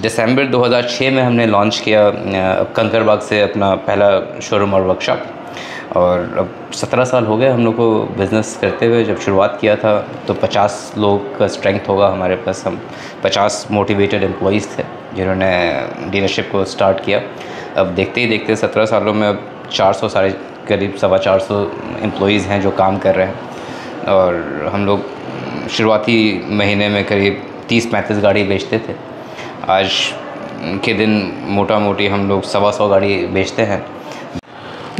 दिसंबर 2006 में हमने लॉन्च किया कंकरबाग से अपना पहला शोरूम और वर्कशॉप। और अब 17 साल हो गए हम लोग को बिज़नेस करते हुए। जब शुरुआत किया था तो 50 लोग का स्ट्रेंथ होगा हमारे पास। हम 50 मोटिवेटेड एम्प्लॉइज़ थे जिन्होंने डीलरशिप को स्टार्ट किया। अब देखते ही देखते 17 सालों में अब 400 साढ़े करीब 450 एम्प्लॉइज़ हैं जो काम कर रहे हैं। और हम लोग शुरुआती महीने में करीब 30-35 गाड़ी बेचते थे। आज के दिन मोटा मोटी हम लोग 125 गाड़ी बेचते हैं।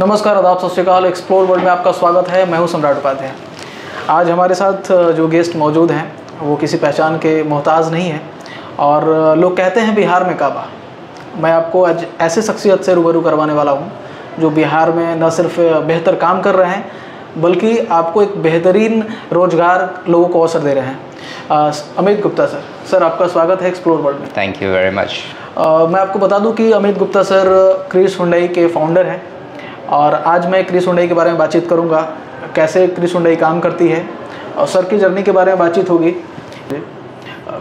नमस्कार, आदाब, सत श्री अकाल। एक्सप्लोर वर्ल्ड में आपका स्वागत है। मैं हूं सम्राट उपाध्याय। आज हमारे साथ जो गेस्ट मौजूद हैं वो किसी पहचान के मोहताज नहीं हैं और लोग कहते हैं बिहार में काबा। मैं आपको आज ऐसे शख्सियत से रूबरू करवाने वाला हूं जो बिहार में न सिर्फ बेहतर काम कर रहे हैं बल्कि आपको एक बेहतरीन रोज़गार लोगों को अवसर दे रहे हैं। अमित गुप्ता सर, आपका स्वागत है एक्सप्लोर वर्ल्ड में। Thank you very much. मैं आपको बता दूं कि Amit Gupta sir Kris Hyundai के फाउंडर हैं और आज मैं क्रिस हुंडई के बारे में बातचीत करूंगा, कैसे क्रिस हुंडई काम करती है और सर की जर्नी के बारे में बातचीत होगी।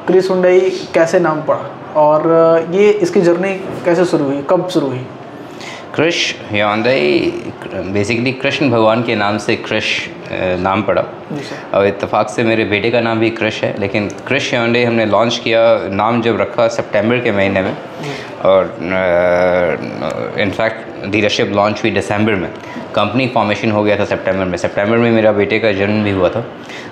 क्रिस हुंडई कैसे नाम पड़ा और ये इसकी जर्नी कैसे शुरू हुई, कब शुरू हुई? क्रिश हुंडई बेसिकली कृष्ण भगवान के नाम से क्रिश नाम पड़ा और इत्तेफाक से मेरे बेटे का नाम भी क्रिश है। लेकिन क्रिश हुंडई हमने लॉन्च किया, नाम जब रखा सितंबर के महीने में और इनफैक्ट डीलरशिप लॉन्च हुई दिसंबर में। कंपनी फॉर्मेशन हो गया था सितंबर में मेरा बेटे का जन्म भी हुआ था।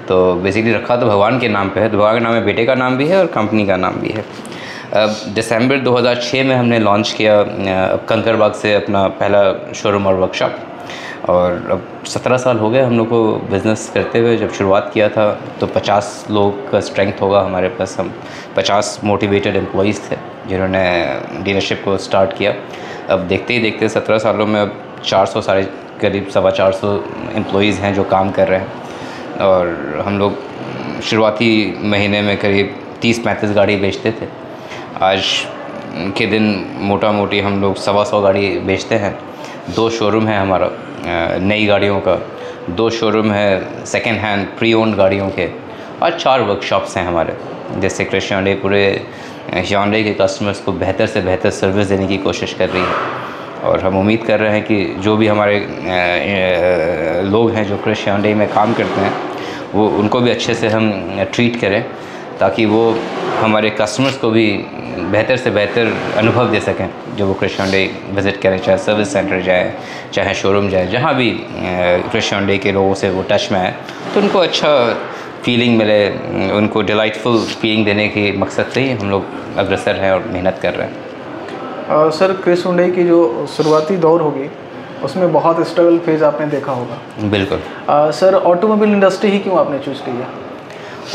तो बेसिकली रखा तो भगवान के नाम पे है, भगवान के नाम में बेटे का नाम भी है और कंपनी का नाम भी है। दिसंबर 2006 में हमने लॉन्च किया कंकरबाग से अपना पहला शोरूम और वर्कशॉप। और अब 17 साल हो गए हम लोग को बिज़नेस करते हुए। जब शुरुआत किया था तो 50 लोग का स्ट्रेंथ होगा हमारे पास। हम 50 मोटिवेटेड एम्प्लॉइज़ थे जिन्होंने डीलरशिप को स्टार्ट किया। अब देखते ही देखते 17 सालों में अब 400 साढ़े करीब 450 एम्प्लॉइज़ हैं जो काम कर रहे हैं। और हम लोग शुरुआती महीने में करीब 30-35 गाड़ी बेचते थे। आज के दिन मोटा मोटी हम लोग 125 गाड़ी बेचते हैं। 2 शोरूम है हमारा नई गाड़ियों का, 2 शोरूम है सेकेंड हैंड प्री ओन्ड गाड़ियों के और 4 वर्कशॉप्स हैं हमारे, जिससे क्रिश हुंडई पूरे हुंडई के कस्टमर्स को बेहतर से बेहतर सर्विस देने की कोशिश कर रही है। और हम उम्मीद कर रहे हैं कि जो भी हमारे लोग हैं जो क्रिश हुंडई में काम करते हैं वो उनको भी अच्छे से हम ट्रीट करें ताकि वो हमारे कस्टमर्स को भी बेहतर से बेहतर अनुभव दे सकें जब वो क्रिश हुंडई विज़िट करें, चाहे सर्विस सेंटर जाए, चाहे शोरूम जाए, जहाँ भी क्रिश हुंडई के लोगों से वो टच में आए तो उनको अच्छा फीलिंग मिले, उनको डिलाइटफुल फीलिंग देने के मकसद से ही हम लोग अग्रसर हैं और मेहनत कर रहे हैं। सर, क्रिस हुंडई की जो शुरुआती दौर होगी उसमें बहुत स्ट्रगल फेज़ आपने देखा होगा। बिल्कुल। सर, ऑटोमोबाइल इंडस्ट्री ही क्यों आपने चूज़ किया?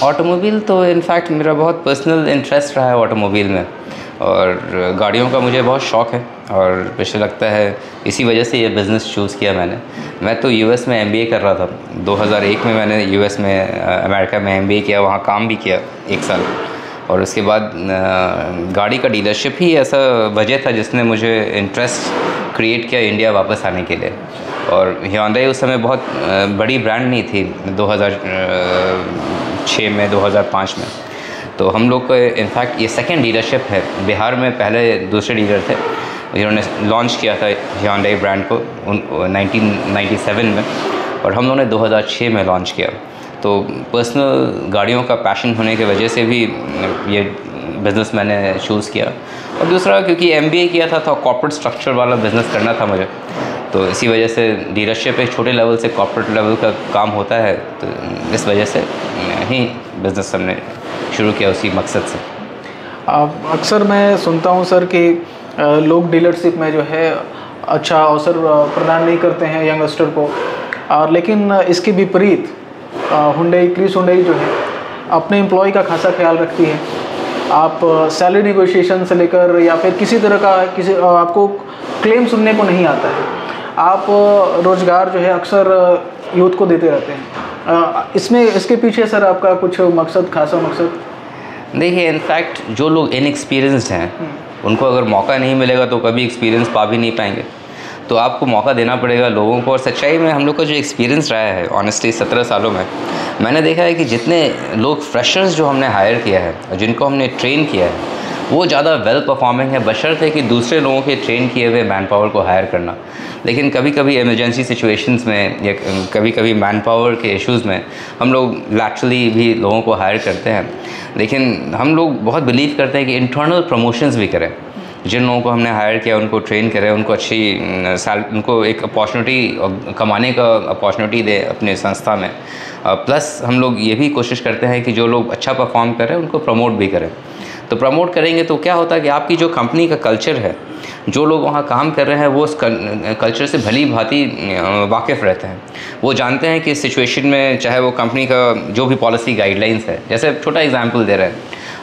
ऑटोमोबाइल तो इनफैक्ट मेरा बहुत पर्सनल इंटरेस्ट रहा है ऑटोमोबाइल में और गाड़ियों का मुझे बहुत शौक़ है और मुझे लगता है इसी वजह से ये बिज़नेस चूज़ किया मैंने। मैं तो यूएस में एमबीए कर रहा था। 2001 में मैंने यूएस में अमेरिका में एमबीए किया, वहाँ काम भी किया 1 साल। और उसके बाद गाड़ी का डीलरशिप ही ऐसा वजह था जिसने मुझे इंटरेस्ट क्रिएट किया इंडिया वापस आने के लिए। और हुंडई उस समय बहुत बड़ी ब्रांड नहीं थी 2006 में 2005 में। तो हम लोग को इनफैक्ट ये सेकंड डीलरशिप है। बिहार में पहले दूसरे डीलर थे जिन्होंने लॉन्च किया था हुंडई ब्रांड को 1997 में और हम लोगों ने 2006 में लॉन्च किया। तो पर्सनल गाड़ियों का पैशन होने की वजह से भी ये बिज़नेस मैंने चूज़ किया। और दूसरा क्योंकि एमबीए किया था तो कॉर्पोरेट स्ट्रक्चर वाला बिज़नेस करना था मुझे, तो इसी वजह से डीलरशिप एक छोटे लेवल से कॉर्पोरेट लेवल का काम होता है, तो इस वजह से ही बिज़नेस हमने शुरू किया उसी मकसद से। अक्सर मैं सुनता हूं सर कि लोग डीलरशिप में जो है अच्छा अवसर प्रदान नहीं करते हैं यंगस्टर को, और लेकिन इसके विपरीत क्रिस हुंडई जो है अपने एम्प्लॉय का खासा ख्याल रखती है। आप सैलरी नेगोशिएशन से लेकर या फिर किसी तरह का आपको क्लेम सुनने को नहीं आता है। आप रोज़गार जो है अक्सर यूथ को देते रहते हैं। इसके पीछे सर आपका कुछ मकसद, खासा मकसद? देखिए, इनफैक्ट जो लोग इनएक्सपीरियंस्ड हैं उनको अगर मौका नहीं मिलेगा तो कभी एक्सपीरियंस पा भी नहीं पाएंगे। तो आपको मौका देना पड़ेगा लोगों को। और सच्चाई में हम लोग का जो एक्सपीरियंस रहा है ऑनेस्टली 17 सालों में, मैंने देखा है कि जितने लोग फ्रेशर्स जो हमने हायर किया है और जिनको हमने ट्रेन किया है वो ज़्यादा वेल परफॉर्मिंग है, बशर्ते कि दूसरे लोगों के ट्रेन किए हुए मैन पावर को हायर करना। लेकिन कभी कभी इमरजेंसी सिचुएशंस में या कभी कभी मैन पावर के इश्यूज़ में हम लोग लैटरली भी लोगों को हायर करते हैं। लेकिन हम लोग बहुत बिलीव करते हैं कि इंटरनल प्रमोशंस भी करें। जिन लोगों को हमने हायर किया उनको ट्रेन करें, उनको उनको एक अपॉर्चुनिटी कमाने का अपॉर्चुनिटी दे अपने संस्था में। प्लस हम लोग ये भी कोशिश करते हैं कि जो लोग अच्छा परफॉर्म करें उनको प्रमोट भी करें। तो प्रमोट करेंगे तो क्या होता है कि आपकी जो कंपनी का कल्चर है, जो लोग वहाँ काम कर रहे हैं वो उस कल्चर से भली भांति वाकिफ़ रहते हैं। वो जानते हैं कि इस सिचुएशन में चाहे वो कंपनी का जो भी पॉलिसी गाइडलाइंस है, जैसे छोटा एग्जांपल दे रहे हैं,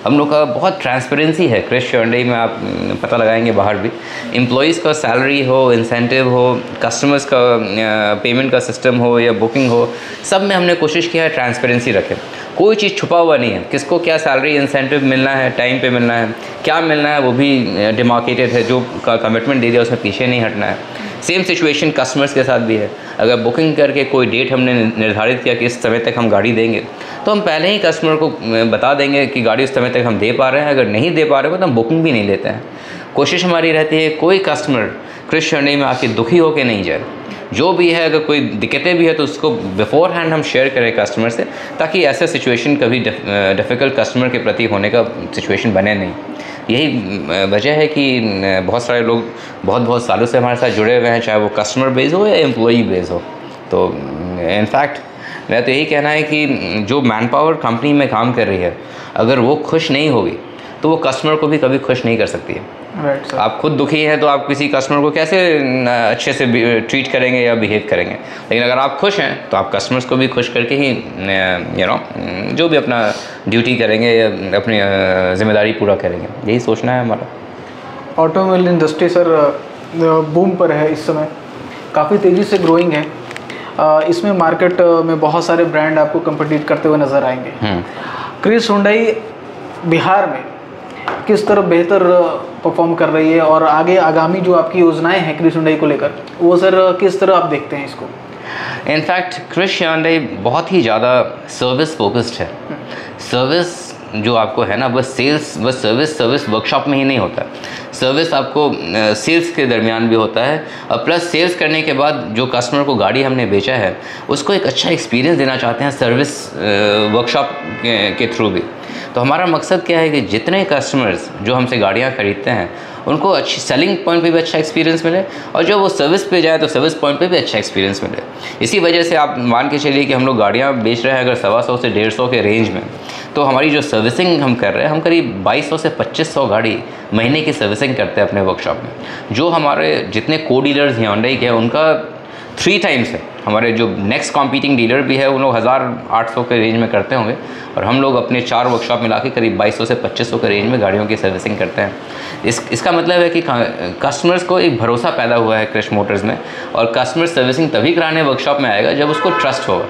हम लोग का बहुत ट्रांसपेरेंसी है क्रिश Hyundai में। आप पता लगाएंगे बाहर भी, एम्प्लॉइज़ का सैलरी हो, इंसेंटिव हो, कस्टमर्स का पेमेंट का सिस्टम हो या बुकिंग हो, सब में हमने कोशिश किया है ट्रांसपेरेंसी रखें। कोई चीज़ छुपा हुआ नहीं है, किसको क्या सैलरी इंसेंटिव मिलना है, टाइम पे मिलना है, क्या मिलना है वो भी डिमार्केटेड है। जो कमिटमेंट दे दिया उसमें पीछे नहीं हटना है। सेम सिचुएशन कस्टमर्स के साथ भी है। अगर बुकिंग करके कोई डेट हमने निर्धारित किया कि इस समय तक हम गाड़ी देंगे, तो हम पहले ही कस्टमर को बता देंगे कि गाड़ी उस समय तक हम दे पा रहे हैं। अगर नहीं दे पा रहे हो तो हम बुकिंग भी नहीं लेते हैं। कोशिश हमारी रहती है कोई कस्टमर क्रिश Hyundai में आके दुखी होकर नहीं जाए। जो भी है, अगर कोई दिक्कतें भी है तो उसको बिफोर हैंड हम शेयर करें कस्टमर से, ताकि ऐसा सिचुएशन कभी डिफ़िकल्ट कस्टमर के प्रति होने का सिचुएशन बने नहीं। यही वजह है कि बहुत सारे लोग बहुत सालों से हमारे साथ जुड़े हुए हैं, चाहे वो कस्टमर बेस हो या एम्प्लॉई बेस हो। तो इनफैक्ट मेरा तो यही कहना है कि जो मैन पावर कंपनी में काम कर रही है, अगर वो खुश नहीं होगी तो वो कस्टमर को भी कभी खुश नहीं कर सकती है। Right sir. आप खुद दुखी हैं तो आप किसी कस्टमर को कैसे अच्छे से ट्रीट करेंगे या बिहेव करेंगे। लेकिन अगर आप खुश हैं तो आप कस्टमर्स को भी खुश करके ही जो भी अपना ड्यूटी करेंगे या अपनी जिम्मेदारी पूरा करेंगे। यही सोचना है हमारा। ऑटोमोबाइल इंडस्ट्री सर बूम पर है इस समय, काफ़ी तेज़ी से ग्रोइंग है। इसमें मार्केट में बहुत सारे ब्रांड आपको कम्पीट करते हुए नज़र आएंगे। क्रिश Hyundai बिहार में किस तरह बेहतर परफॉर्म कर रही है, और आगे आगामी जो आपकी योजनाएं हैं क्रिश Hyundai को लेकर, वो सर किस तरह आप देखते हैं इसको? इनफैक्ट क्रिश Hyundai बहुत ही ज़्यादा सर्विस फोकस्ड है। सर्विस जो आपको है ना, बस सर्विस वर्कशॉप में ही नहीं होता। सर्विस आपको सेल्स के दरमियान भी होता है, और प्लस सेल्स करने के बाद जो कस्टमर को गाड़ी हमने बेचा है उसको एक अच्छा एक्सपीरियंस देना चाहते हैं सर्विस वर्कशॉप के थ्रू भी। तो हमारा मकसद क्या है कि जितने कस्टमर्स जो हमसे गाड़ियाँ ख़रीदते हैं उनको अच्छी सेलिंग पॉइंट पे भी अच्छा एक्सपीरियंस मिले, और जब वो सर्विस पे जाए तो सर्विस पॉइंट पे भी अच्छा एक्सपीरियंस मिले। इसी वजह से आप मान के चलिए कि हम लोग गाड़ियाँ बेच रहे हैं अगर 125 से 150 के रेंज में, तो हमारी जो सर्विसिंग हम कर रहे हैं, हम करीब 2200 से 2500 गाड़ी महीने की सर्विसिंग करते हैं अपने वर्कशॉप में। जो हमारे जितने को डीलर्स Hyundai के हैं उनका 3 टाइम्स है। हमारे जो नेक्स्ट कॉम्पीटिंग डीलर भी है उन लोग 1800 के रेंज में करते होंगे, और हम लोग अपने 4 वर्कशॉप मिला के करीब 2200 से 2500 के रेंज में गाड़ियों की सर्विसिंग करते हैं। इसका मतलब है कि कस्टमर्स को एक भरोसा पैदा हुआ है क्रिश मोटर्स में, और कस्टमर सर्विसिंग तभी कराने वर्कशॉप में आएगा जब उसको ट्रस्ट होगा।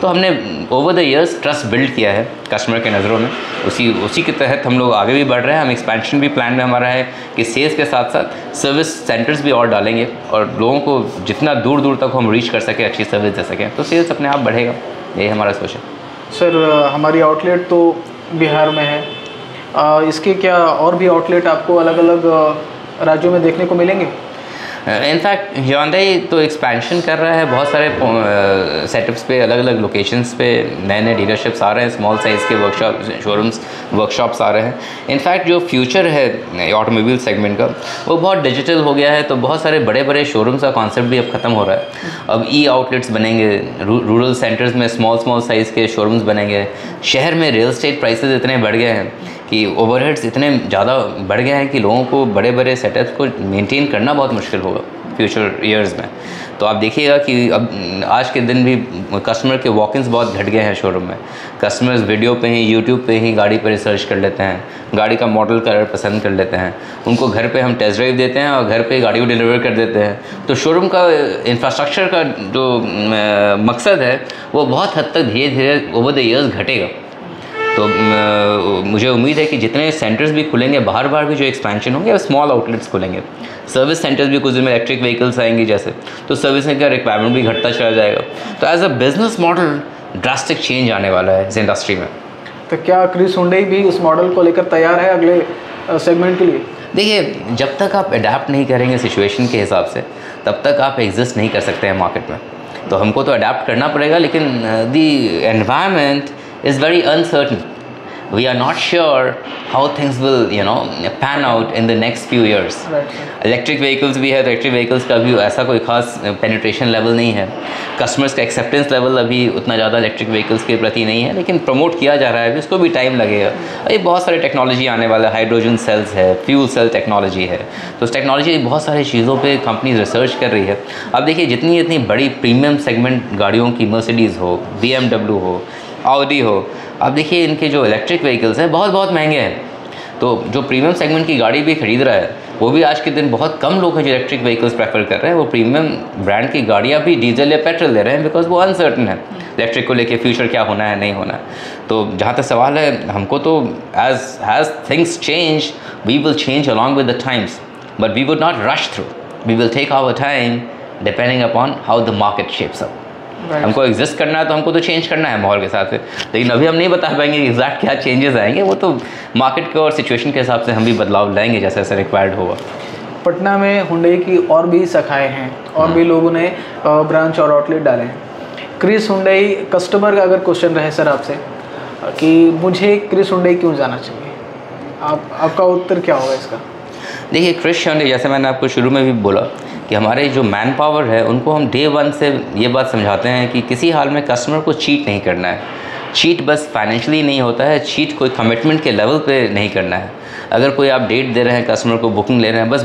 तो हमने over the years trust build किया है कस्टमर के नज़रों में, उसी के तहत हम लोग आगे भी बढ़ रहे हैं। हम एक्सपेंशन भी प्लान में हमारा है कि सेल्स के साथ साथ सर्विस सेंटर्स भी और डालेंगे, और लोगों को जितना दूर दूर तक हम रीच कर सकें, अच्छी सर्विस दे सकें, तो सेल्स अपने आप बढ़ेगा। यही हमारा सोच है। सर हमारी आउटलेट तो बिहार में है, इसके क्या और भी आउटलेट आपको अलग अलग राज्यों में देखने को मिलेंगे? इनफैक्ट Hyundai तो एक्सपेंशन कर रहा है, बहुत सारे सेटअप्स पे, अलग अलग लोकेशंस पे नए डीलरशिप्स आ रहे हैं, स्मॉल साइज़ के वर्कशॉप्स आ रहे हैं। इनफैक्ट जो फ्यूचर है ऑटोमोबाइल सेगमेंट का वो बहुत डिजिटल हो गया है, तो बहुत सारे बड़े बड़े शोरूम्स का कॉन्सेप्ट भी अब ख़त्म हो रहा है। अब आउटलेट्स बनेंगे, रूरल सेंटर्स में स्मॉल साइज़ के शोरूम्स बनेंगे। शहर में रियल एस्टेट प्राइसेस इतने बढ़ गए हैं कि ओवरहेड्स इतने ज़्यादा बढ़ गए हैं कि लोगों को बड़े बड़े सेटअप्स को मेंटेन करना बहुत मुश्किल होगा फ्यूचर ईयर्स में। तो आप देखिएगा कि अब आज के दिन भी कस्टमर के वॉक-इन्स बहुत घट गए हैं शोरूम में। कस्टमर्स वीडियो पे ही, यूट्यूब पे ही गाड़ी पर रिसर्च कर लेते हैं, गाड़ी का मॉडल कलर पसंद कर लेते हैं, उनको घर पे हम टेस्ट ड्राइव देते हैं और घर पे गाड़ी को डिलीवर कर देते हैं। तो शोरूम का इंफ्रास्ट्रक्चर का जो मकसद है वो बहुत हद तक धीरे धीरे ओवर द ईयर्स घटेगा। तो मुझे उम्मीद है कि जितने सेंटर्स भी खुलेंगे, बाहर भी जो एक्सपेंशन होंगे, और स्मॉल आउटलेट्स खुलेंगे, सर्विस सेंटर्स भी कुछ दिन में इलेक्ट्रिक व्हीकल्स आएंगी जैसे, तो सर्विसिंग का रिक्वायरमेंट भी घटता चला जाएगा। तो as a business model drastic change आने वाला है इस इंडस्ट्री में। तो क्या क्रिश Hyundai भी उस मॉडल को लेकर तैयार है अगले सेगमेंट के लिए? देखिए, जब तक आप अडाप्ट नहीं करेंगे सिचुएशन के हिसाब से, तब तक आप एग्जिस्ट नहीं कर सकते हैं मार्केट में। तो हमको तो अडाप्ट करना पड़ेगा, लेकिन the environment is very uncertain. We are not sure how things will, pan out in the next few years. Electric vehicles भी है, तो इलेक्ट्रिक व्हीकल्स का भी ऐसा कोई खास पेनिट्रेशन लेवल नहीं है। कस्टमर्स का एक्सेप्टेंस लेवल अभी उतना ज़्यादा इलेक्ट्रिक व्हीकल्स के प्रति नहीं है, लेकिन प्रमोट किया जा रहा है अभी, उसको भी टाइम लगेगा। अभी बहुत सारी टेक्नोलॉजी आने वाला है, हाइड्रोजन सेल्स है, फ्यूल सेल टेक्नोलॉजी है, तो उस टेक्नोलॉजी बहुत सारी चीज़ों पर कंपनीज रिसर्च कर रही है। अब देखिए, जितनी इतनी बड़ी प्रीमियम सेगमेंट गाड़ियों की मर्सिडीज़ हो, BMW हो, ऑडी हो, अब देखिए इनके जो इलेक्ट्रिक व्हीकल्स हैं बहुत बहुत महंगे हैं। तो जो प्रीमियम सेगमेंट की गाड़ी भी खरीद रहा है, वो भी आज के दिन बहुत कम लोग हैं जो इलेक्ट्रिक व्हीकल्स प्रेफर कर रहे हैं। वो प्रीमियम ब्रांड की गाड़ियाँ भी डीजल या पेट्रोल ले रहे हैं, बिकॉज वो अनसर्टन है इलेक्ट्रिक को लेके, फ्यूचर क्या होना है, नहीं होना है। तो जहाँ तक सवाल है, हमको तो as things change, we will change along with the times, but we would not rush through, we will take our time depending upon how the market shapes up. हमको एग्जिस्ट करना है तो हमको तो चेंज करना है माहौल के साथ से, लेकिन अभी हम नहीं बता पाएंगे एग्जैक्ट क्या चेंजेस आएंगे। वो तो मार्केट के और सिचुएशन के हिसाब से हम भी बदलाव लाएंगे जैसे जैसे रिक्वायर्ड होगा। पटना में हुंडई की और भी शाखाएं हैं और भी लोगों ने ब्रांच और आउटलेट डाले हैं। क्रिस हुंडई कस्टमर का अगर क्वेश्चन रहे सर आपसे कि मुझे क्रिस हुंडई क्यों जाना चाहिए, आपका उत्तर क्या होगा इसका? देखिए, क्रिस हुंडई, जैसे मैंने आपको शुरू में भी बोला कि हमारे जो मैन पावर है उनको हम डे वन से ये बात समझाते हैं कि किसी हाल में कस्टमर को चीट नहीं करना है। चीट बस फाइनेंशियली नहीं होता है, चीट कोई कमिटमेंट के लेवल पे नहीं करना है। अगर कोई आप डेट दे रहे हैं, कस्टमर को बुकिंग ले रहे हैं, बस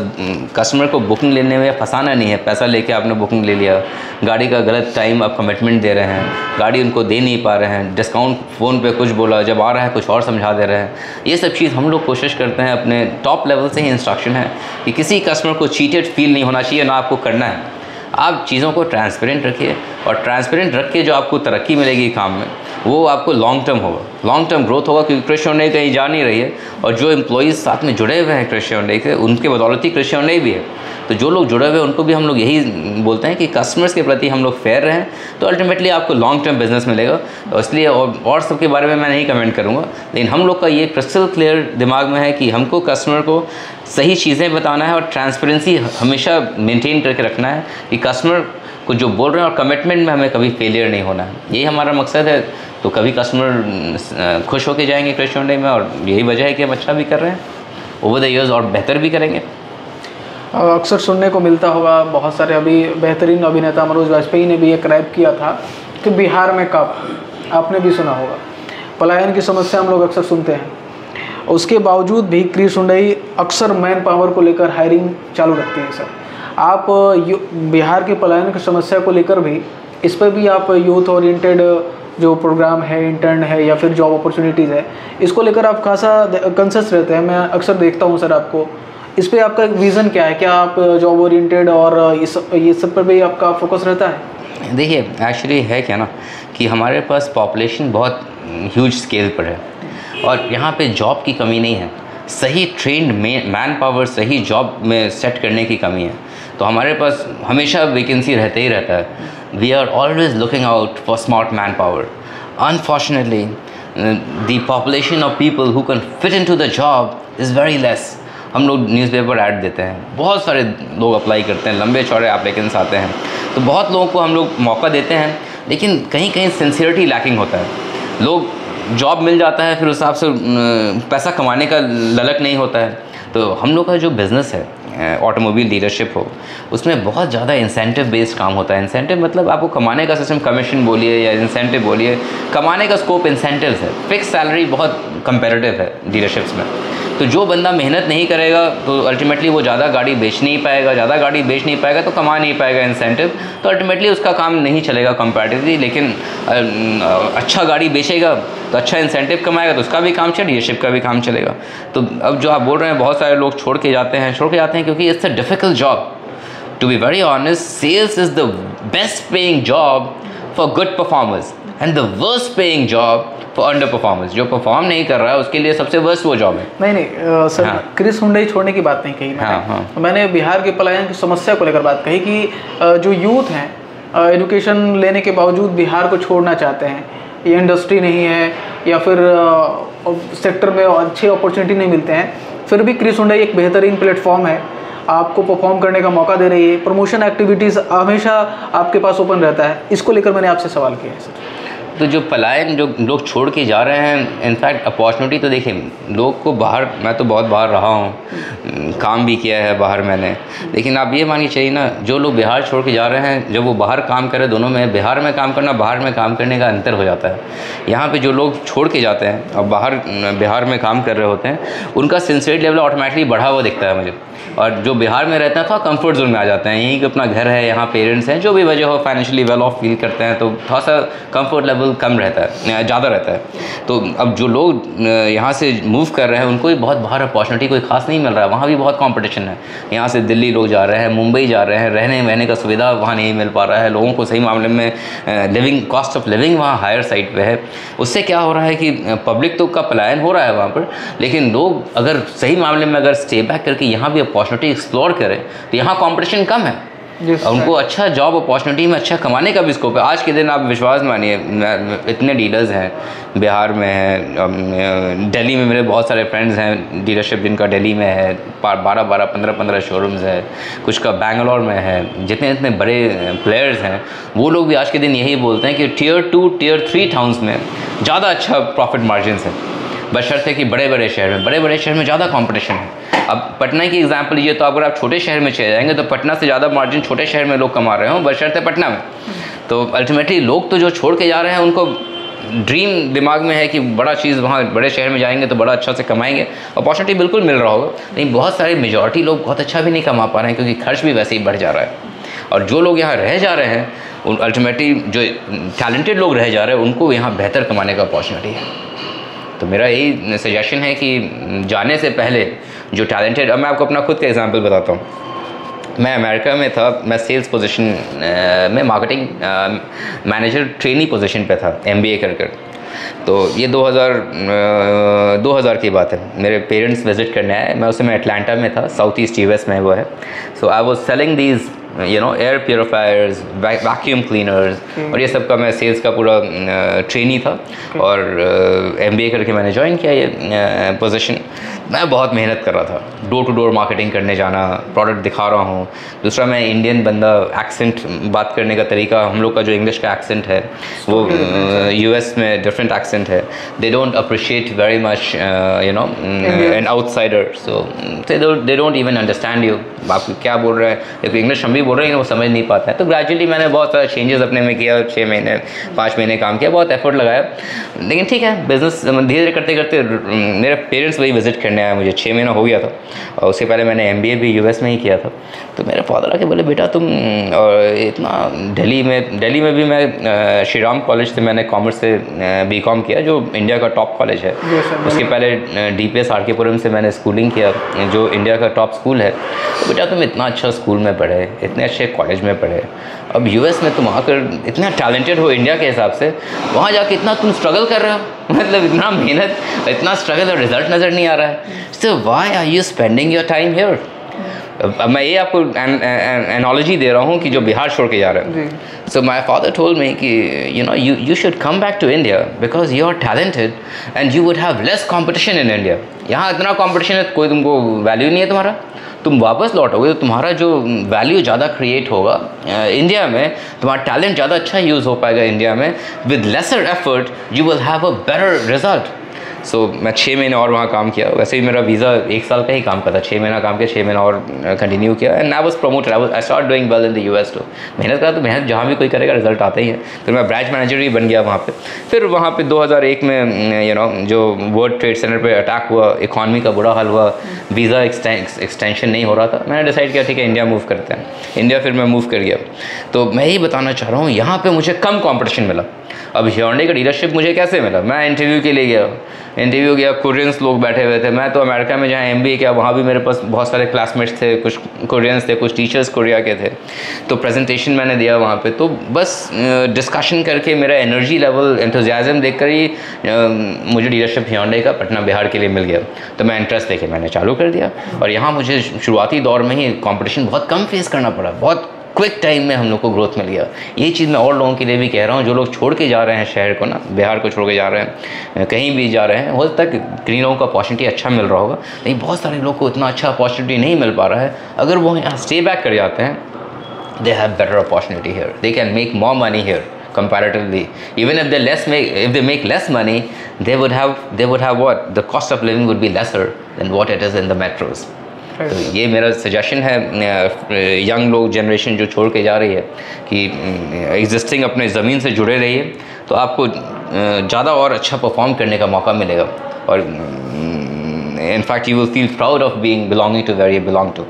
कस्टमर को बुकिंग लेने में फंसाना नहीं है। पैसा लेके आपने बुकिंग ले लिया, गाड़ी का गलत टाइम आप कमिटमेंट दे रहे हैं, गाड़ी उनको दे नहीं पा रहे हैं, डिस्काउंट फ़ोन पे कुछ बोला, जब आ रहा है कुछ और समझा दे रहे हैं। ये सब चीज़ हम लोग कोशिश करते हैं, अपने टॉप लेवल से ही इंस्ट्रक्शन है कि किसी कस्टमर को चीटेड फील नहीं होना चाहिए, ना आपको करना है। आप चीज़ों को ट्रांसपेरेंट रखिए, और ट्रांसपेरेंट रख के जो आपको तरक्की मिलेगी काम में, वो आपको लॉन्ग टर्म होगा, लॉन्ग टर्म ग्रोथ होगा, क्योंकि क्रिस हुंडई कहीं जा नहीं रही है। और जो एम्प्लॉयज़ साथ में जुड़े हुए हैं क्रिस हुंडई के, उनके बदौलत ही क्रिस हुंडई भी है। तो जो लोग जुड़े हुए हैं उनको भी हम लोग यही बोलते हैं कि कस्टमर्स के प्रति हम लोग फेयर रहें, तो अल्टीमेटली आपको लॉन्ग टर्म बिजनेस मिलेगा। तो इसलिए और सबके बारे में मैं नहीं कमेंट करूँगा, लेकिन हम लोग का ये क्रिस्टल क्लियर दिमाग में है कि हमको कस्टमर को सही चीज़ें बताना है और ट्रांसपेरेंसी हमेशा मेंटेन करके रखना है कि कस्टमर को जो बोल रहे हैं और कमिटमेंट में हमें कभी फेलियर नहीं होना है। यही हमारा मकसद है। तो कभी कस्टमर खुश होके जाएंगे क्रिस हुंडई में, और यही वजह है कि हम अच्छा भी कर रहे हैं ओवर द ईयर्स और बेहतर भी करेंगे। अक्सर सुनने को मिलता होगा, बहुत सारे अभी बेहतरीन अभिनेता मनोज वाजपेयी ने भी एक रैप किया था कि बिहार में कब, आपने भी सुना होगा। पलायन की समस्या हम लोग अक्सर सुनते हैं, उसके बावजूद भी क्रिस हुंडई अक्सर मैन पावर को लेकर हायरिंग चालू रखती है। सर, आप बिहार के पलायन की समस्या को लेकर भी, इस पर भी आप यूथ ओरिएंटेड जो प्रोग्राम है, इंटर्न है या फिर जॉब अपॉर्चुनिटीज़ है, इसको लेकर आप खासा कंसर्स रहते हैं। मैं अक्सर देखता हूँ सर आपको, इस पे आपका एक विज़न क्या है? क्या आप जॉब ओरिएंटेड और ये सब पर भी आपका फोकस रहता है? देखिए, एक्चुअली है क्या ना कि हमारे पास पॉपुलेशन बहुत ह्यूज स्केल पर है, और यहाँ पे जॉब की कमी नहीं है, सही ट्रेंड मैन पावर सही जॉब में सेट करने की कमी है। तो हमारे पास हमेशा वैकेंसी रहते ही रहता है। We are always looking out for smart manpower. Unfortunately the population of people who can fit into the job is very less. हम लोग न्यूज़पेपर ऐड देते हैं, बहुत सारे लोग अप्लाई करते हैं, लंबे चौड़े एप्लीकेंट्स आते हैं, तो बहुत लोगों को हम लोग मौका देते हैं, लेकिन कहीं कहीं सिंसियरिटी लैकिंग होता है। लोग जॉब मिल जाता है, फिर उस हिसाब से पैसा कमाने का ललक नहीं होता है। तो हम लोग का जो बिज़नेस है, ऑटोमोबाइल डीलरशिप हो, उसमें बहुत ज़्यादा इंसेंटिव बेस्ड काम होता है। इंसेंटिव मतलब आपको कमाने का सिस्टम, कमीशन बोलिए या इंसेंटिव बोलिए, कमाने का स्कोप इंसेंटिव्स है। फिक्स सैलरी बहुत कंपेरेटिव है डीलरशिप्स में। तो जो बंदा मेहनत नहीं करेगा तो अल्टीमेटली वो ज़्यादा गाड़ी बेच नहीं पाएगा, ज़्यादा गाड़ी बेच नहीं पाएगा तो कमा नहीं पाएगा इंसेंटिव, तो अल्टीमेटली उसका काम नहीं चलेगा कंपैरेटिवली। लेकिन अच्छा गाड़ी बेचेगा तो अच्छा इंसेंटिव कमाएगा, तो उसका भी काम चलेगा, डीलरशिप का भी काम चलेगा। तो अब जो आप बोल रहे हैं, बहुत सारे लोग छोड़ के जाते हैं क्योंकि it's a difficult job. To be very honest, sales is the best paying job for good performers and the worst paying job for underperformance. जो परफॉर्म नहीं कर रहा है उसके लिए सबसे वर्स्ट वो जॉब है। नहीं सर, हाँ। क्रिस हुंडई छोड़ने की बात नहीं कही मैंने। हाँ। मैंने बिहार के पलायन की समस्या को लेकर बात कही कि जो यूथ हैं एजुकेशन लेने के बावजूद बिहार को छोड़ना चाहते हैं, ये इंडस्ट्री नहीं है या फिर सेक्टर में अच्छे अपॉर्चुनिटी नहीं मिलते हैं, फिर भी क्रिस हुंडई एक बेहतरीन प्लेटफॉर्म है, आपको परफॉर्म करने का मौका दे रही है, प्रमोशन एक्टिविटीज़ हमेशा आपके पास ओपन रहता है। इसको लेकर मैंने आपसे सवाल किया है सर। तो जो पलायन जो लोग छोड़ के जा रहे हैं, इनफैक्ट अपॉर्चुनिटी तो देखिए लोग को बाहर, मैं तो बहुत बाहर रहा हूँ, काम भी किया है बाहर मैंने, लेकिन आप ये मानिए चाहिए ना, जो लोग बिहार छोड़ के जा रहे हैं, जब वो बाहर काम करें, दोनों में बिहार में काम करना बाहर में काम करने का अंतर हो जाता है। यहाँ पे जो लोग छोड़ के जाते हैं और बाहर बिहार में काम कर रहे होते हैं, उनका सिंसियरिटी लेवल ऑटोमेटिकली बढ़ा हुआ दिखता है मुझे। और जो बिहार में रहते हैं थोड़ा कंफर्ट जोन में आ जाते हैं, यहीं कि अपना घर है, यहाँ पेरेंट्स हैं, जो भी वजह हो, फाइनेंशियली वेल ऑफ फील करते हैं, तो थोड़ा सा कंफर्ट लेवल कम रहता है, ज़्यादा रहता है। तो अब जो लोग यहाँ से मूव कर रहे हैं, उनको भी बहुत बाहर अपॉर्चुनिटी कोई खास नहीं मिल रहा है, वहाँ भी बहुत कंपटीशन है। यहाँ से दिल्ली लोग जा रहे हैं, मुंबई जा रहे हैं, रहने वहने का सुविधा वहाँ नहीं मिल पा रहा है लोगों को, सही मामले में लिविंग कॉस्ट ऑफ लिविंग वहाँ हायर साइड पे है। उससे क्या हो रहा है कि पब्लिक तो का पलायन हो रहा है वहाँ पर, लेकिन लोग अगर सही मामले में अगर स्टे बैक करके यहाँ भी अपॉर्चुनिटी एक्सप्लोर करें तो यहाँ कंपटीशन कम है, उनको अच्छा जॉब अपॉर्चुनिटी में अच्छा कमाने का भी स्कोप है। आज के दिन आप विश्वास मानिए, इतने डीलर्स हैं बिहार में हैं, दिल्ली में मेरे बहुत सारे फ्रेंड्स हैं डीलरशिप जिनका दिल्ली में है, 12-12, 15-15 शोरूम्स है, कुछ का बेंगलोर में है। जितने इतने बड़े प्लेयर्स हैं, वो लोग भी आज के दिन यही बोलते हैं कि Tier 2, Tier 3 टाउन्स में ज़्यादा अच्छा प्रॉफिट मार्जिन्स है, बशर्ते कि बड़े शहर में ज़्यादा कंपटीशन है। अब पटना की एग्जांपल लीजिए, तो अगर आप छोटे शहर में चले जाएंगे तो पटना से ज़्यादा मार्जिन छोटे शहर में लोग कमा रहे हों, बशर्ते पटना में। तो अल्टीमेटली लोग तो जो छोड़ के जा रहे हैं, उनको ड्रीम दिमाग में है कि बड़ा चीज़ वहाँ बड़े शहर में जाएंगे तो बड़ा अच्छा से कमाएंगे, अपॉर्चुनिटी बिल्कुल मिल रहा होगा, लेकिन बहुत सारे मेजॉरिटी लोग बहुत अच्छा भी नहीं कमा पा रहे हैं, क्योंकि खर्च भी वैसे ही बढ़ जा रहा है। और जो लोग यहाँ रह जा रहे हैं, उन अल्टीमेटली जो टैलेंटेड लोग रह जा रहे हैं, उनको यहाँ बेहतर कमाने का अपॉर्चुनिटी है। तो मेरा यही सजेशन है कि जाने से पहले जो टैलेंटेड, अब मैं आपको अपना खुद का एग्जांपल बताता हूँ। मैं अमेरिका में था, मैं सेल्स पोजीशन में मार्केटिंग मैनेजर ट्रेनी पोजीशन पे था, MBA कर। तो ये 2000 की बात है, मेरे पेरेंट्स विज़िट करने आए, मैं उस समय अटलांटा में था, साउथ ईस्ट US में वो है। So I was selling these air purifiers, vacuum cleaners, और ये सब का मैं सेल्स का पूरा ट्रेनी था। और MBA करके मैंने ज्वाइन किया ये पोजीशन। मैं बहुत मेहनत कर रहा था, डोर टू डोर मार्केटिंग करने जाना, प्रोडक्ट दिखा रहा हूँ। दूसरा, मैं इंडियन बंदा, एक्सेंट बात करने का तरीका, हम लोग का जो इंग्लिश का एक्सेंट है वो US में डिफरेंट एक्सेंट है। They don't appreciate very much an outsider, so they don't even understand you, आप क्या बोल रहे हैं। देखो इंग्लिश हम भी बोल रहे हैं, वो समझ नहीं पाते हैं। तो ग्रेजुअली मैंने बहुत सारे चेंजेस अपने में किया, 6 महीने 5 महीने काम किया, बहुत एफर्ट लगाया, लेकिन ठीक है, बिज़नेस धीरे धीरे करते करते मेरे पेरेंट्स वही विज़िट करने आया, मुझे 6 महीना हो गया था, और उससे पहले मैंने MBA भी US में ही किया था। तो मेरे फादर आके बोले, बेटा तुम इतना दिल्ली में भी मैं श्री राम कॉलेज से मैंने कॉमर्स से BCom किया, जो इंडिया का टॉप कॉलेज है। उसके पहले DPS RK पुरम से मैंने स्कूलिंग किया, जो इंडिया का टॉप स्कूल है। तो बेटा तुम इतना अच्छा स्कूल में पढ़े, इतने अच्छे कॉलेज में पढ़े, अब US में तुम आकर इतना टैलेंटेड हो इंडिया के हिसाब से, वहाँ जाके इतना तुम स्ट्रगल कर रहे हो, मतलब इतना मेहनत, इतना स्ट्रगल और रिजल्ट नज़र नहीं आ रहा है। So why are you spending your time here? अब मैं ये आपको एनालॉजी दे रहा हूँ कि जो बिहार छोड़ के जा रहे हैं। सो माई फादर टोल्ड मी कि you should come back to India because you are talented and you would have less competition in India. यहाँ इतना कंपटीशन है, कोई तुमको वैल्यू नहीं है तुम्हारा, तुम वापस लौटोगे तो तुम्हारा जो वैल्यू ज़्यादा क्रिएट होगा इंडिया में, तुम्हारा टैलेंट ज़्यादा अच्छा यूज़ हो पाएगा इंडिया में, with lesser effort you will have a better result. So मैं 6 महीने और वहाँ काम किया, वैसे भी मेरा वीज़ा 1 साल का ही काम का था, 6 महीना काम किया, 6 महीना और कंटिन्यू किया, and I was promoted, I start doing well in the US too. मेहनत करा तो मेहनत जहाँ भी कोई करेगा रिजल्ट आते ही है। फिर मैं ब्रांच मैनेजर भी बन गया वहाँ पे। फिर वहाँ पे 2001 में जो वर्ल्ड ट्रेड सेंटर पे अटैक हुआ, इकॉनमी का बुरा हाल हुआ, वीज़ा एक्सटेंशन नहीं हो रहा था, मैंने डिसाइड किया ठीक है इंडिया मूव करते हैं। इंडिया फिर मैं मूव कर गया। तो मैं यही बताना चाह रहा हूँ, यहाँ पर मुझे कम कॉम्पिटिशन मिला। अब Hyundai का डीलरशिप मुझे कैसे मिला? मैं इंटरव्यू के लिए गया, इंटरव्यू गया, कोरियंस लोग बैठे हुए थे। मैं तो अमेरिका में जहाँ MBA किया, वहाँ भी मेरे पास बहुत सारे क्लासमेट्स थे, कुछ कोरियंस थे, कुछ टीचर्स कोरिया के थे। तो प्रेजेंटेशन मैंने दिया वहाँ पे, तो बस डिस्कशन करके मेरा एनर्जी लेवल, एंथुजियाज्म देखकर ही मुझे डीलरशिप Hyundai का पटना बिहार के लिए मिल गया। तो मैं इंटरेस्ट देके मैंने चालू कर दिया, और यहाँ मुझे शुरुआती दौर में ही कंपटीशन बहुत कम फेस करना पड़ा, बहुत क्विक टाइम में हम लोग को ग्रोथ मिल गया। ये चीज़ मैं और लोगों के लिए भी कह रहा हूँ जो लोग छोड़ के जा रहे हैं शहर को ना, बिहार को छोड़ के जा रहे हैं, कहीं भी जा रहे हैं, हो सकता है कई लोगों को अपॉर्चुनिटी अच्छा मिल रहा होगा, लेकिन बहुत सारे लोग को इतना अच्छा अपॉर्चुनिटी नहीं मिल पा रहा है। अगर वो यहाँ स्टे बैक कर जाते हैं, they have better opportunity here, they can make more money here comparatively. Even if they make less money, they would have what, the cost of living would be lesser than what it is in the metros. तो ये मेरा suggestion है young लोग generation जो छोड़ के जा रही है कि एग्जिस्टिंग अपने ज़मीन से जुड़े रहिए, तो आपको ज़्यादा और अच्छा परफॉर्म करने का मौका मिलेगा, और in fact you will feel proud of belonging to where you belong to.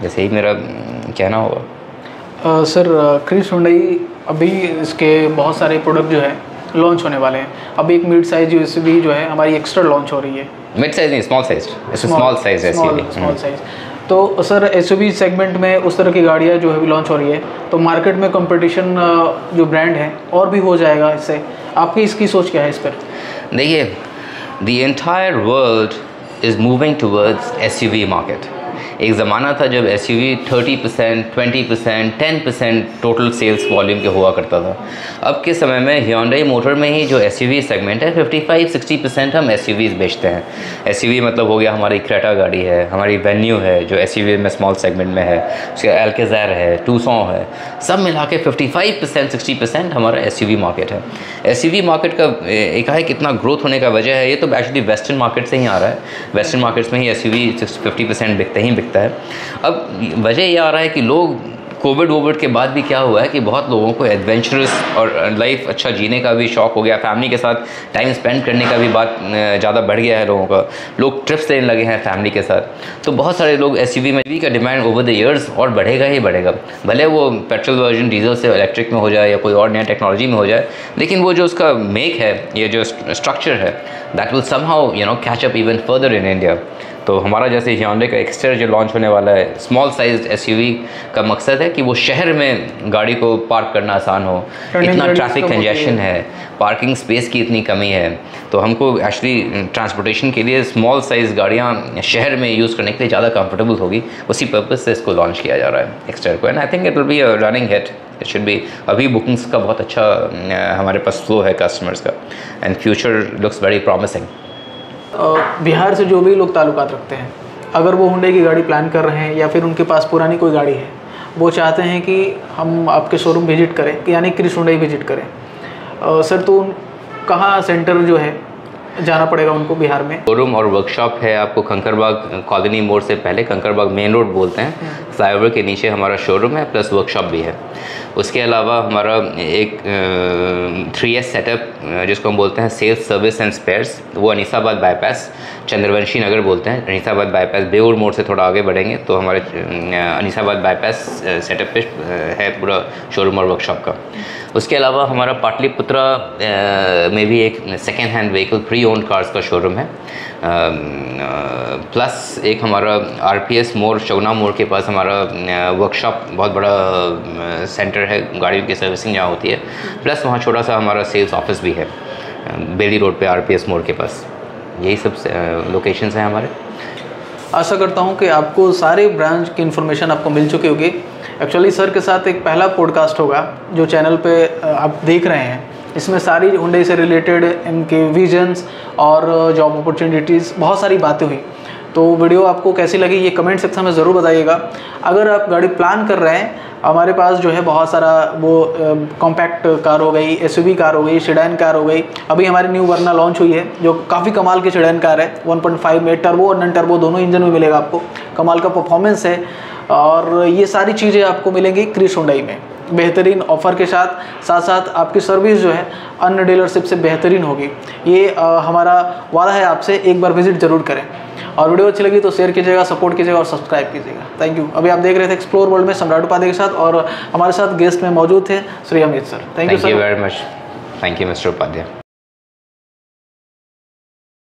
जैसे ही मेरा कहना होगा। सर क्रिस हुंडई अभी इसके बहुत सारे प्रोडक्ट जो है लॉन्च होने वाले हैं। अभी एक मिड साइज एसयूवी जो है हमारी एक्स्ट्रा लॉन्च हो रही है। मिड साइज नहीं, small size, small size SUV. Small size. तो सर एसयूवी सेगमेंट में उस तरह की गाड़ियाँ जो है भी लॉन्च हो रही है, तो मार्केट में कंपटीशन जो ब्रांड है और भी हो जाएगा इससे, आपकी इसकी सोच क्या है इस पर? देखिए, the entire world is moving towards SUV market. एक ज़माना था जब एसयूवी 30%, 20%, 10% टोटल सेल्स वॉल्यूम के हुआ करता था। अब के समय में Hyundai मोटर में ही जो एसयूवी सेगमेंट है 55-60% हम एसयूवीज़ बेचते हैं। एसयूवी मतलब हो गया हमारी क्रेटा गाड़ी है, हमारी वेन्यू है जो एसयूवी में स्मॉल सेगमेंट में है, उसके एल्केज़ार है, टूसॉन है, सब मिला के 55% 60% हमारा एसयूवी मार्केट है। एसयूवी मार्केट का एकाएक कितना ग्रोथ होने का वजह है, ये तो एक्चुअली वेस्टर्न मार्केट से ही आ रहा है। वेस्टर्न मार्केट्स में ही एसयूवी 50% बिकते है। अब वजह ये आ रहा है कि लोग कोविड के बाद भी क्या हुआ है कि बहुत लोगों को एडवेंचरस और लाइफ अच्छा जीने का भी शौक़ हो गया, फैमिली के साथ टाइम स्पेंड करने का भी बात ज़्यादा बढ़ गया है लोगों का, लोग ट्रिप्स लेने लगे हैं फैमिली के साथ। तो बहुत सारे लोग एसयूवी में का डिमांड ओवर द ईयर्स और बढ़ेगा ही बढ़ेगा, भले वो पेट्रोल वर्जन डीजल से इलेक्ट्रिक में हो जाए या कोई और नया टेक्नोलॉजी में हो जाए, लेकिन वो जो उसका मेक है, ये जो स्ट्रक्चर है, that will somehow catch up even further in India. तो हमारा जैसे Hyundai का एक्स्टर जो लॉन्च होने वाला है, स्मॉल साइज एसयूवी का मकसद है कि वो शहर में गाड़ी को पार्क करना आसान हो। इतना ट्रैफिक कंजेशन है, पार्किंग स्पेस की इतनी कमी है, तो हमको एक्चुअली ट्रांसपोर्टेशन के लिए स्मॉल साइज़ गाड़ियाँ शहर में यूज़ करने के लिए ज़्यादा कंफर्टेबल होगी। उसी पर्पज़ से इसको लॉन्च किया जा रहा है एक्स्टर को, and I think it will be a running hit. It should be. अभी बुकिंग्स का बहुत अच्छा हमारे पास फ्लो है कस्टमर्स का, and future looks very promising. Bihar से जो भी लोग ताल्लुकात रखते हैं, अगर वो हुंडई की गाड़ी प्लान कर रहे हैं या फिर उनके पास पुरानी कोई गाड़ी है, वो चाहते हैं कि हम आपके शोरूम विजिट करें, यानी क्रिस हुंडई विजिट करें, सर तो कहाँ सेंटर जो है जाना पड़ेगा उनको बिहार में? शोरूम और वर्कशॉप है आपको कंकरबाग कॉलोनी मोड़ से पहले, कंकरबाग मेन रोड बोलते हैं, फ्लाईओवर के नीचे हमारा शोरूम है, प्लस वर्कशॉप भी है। उसके अलावा हमारा एक 3S सेटअप जिसको हम बोलते हैं सेल्स सर्विस एंड स्पेयर्स, वो अनीसाबाद बाईपास, चंद्रवंशी नगर बोलते हैं, अनीसाबाद बाईपास, बेउर मोड़ से थोड़ा आगे बढ़ेंगे तो हमारे अनीसाबाद बाईपास सेटअप पे है पूरा शोरूम और वर्कशॉप का। उसके अलावा हमारा पाटलिपुत्रा में भी एक second hand vehicle pre owned cars का शोरूम है, प्लस एक हमारा RPS मोड़ शगुना मोड़ के पास हमारा वर्कशॉप बहुत बड़ा सेंटर है, गाड़ियों की सर्विसिंग जहाँ होती है, प्लस वहाँ छोटा सा हमारा सेल्स ऑफिस भी है बेली रोड पे RPS मोड़ के पास। यही सब लोकेशंस हैं हमारे। आशा करता हूँ कि आपको सारे ब्रांच की इन्फॉर्मेशन आपको मिल चुकी होगी। एक्चुअली सर के साथ एक पहला पॉडकास्ट होगा जो चैनल पे आप देख रहे हैं, इसमें सारी हुंडई से रिलेटेड इनके विजन्स और जॉब अपॉर्चुनिटीज़ बहुत सारी बातें हुई। तो वीडियो आपको कैसी लगी ये कमेंट सेक्शन में ज़रूर बताइएगा। अगर आप गाड़ी प्लान कर रहे हैं, हमारे पास जो है बहुत सारा वो कॉम्पैक्ट कार हो गई, SUV कार हो गई, सेडान कार हो गई। अभी हमारी न्यू वर्ना लॉन्च हुई है जो काफ़ी कमाल की सेडान कार है, 1.5 में टर्बो और नॉन टर्बो दोनों इंजन में मिलेगा आपको, कमाल का परफॉर्मेंस है, और ये सारी चीज़ें आपको मिलेंगी क्रिस हुंडई में बेहतरीन ऑफ़र के साथ। साथ साथ आपकी सर्विस जो है अन्य डीलरशिप से बेहतरीन होगी। ये हमारा वादा है आपसे, एक बार विजिट ज़रूर करें। और वीडियो अच्छी लगी तो शेयर कीजिएगा, सपोर्ट कीजिएगा और सब्सक्राइब कीजिएगा। Thank you. अभी आप देख रहे थे एक्सप्लोर वर्ल्ड में सम्राट उपाध्याय के साथ, और हमारे साथ गेस्ट में मौजूद थे Shri Amit sir. Thank you very much. Thank you mister Upadhyay.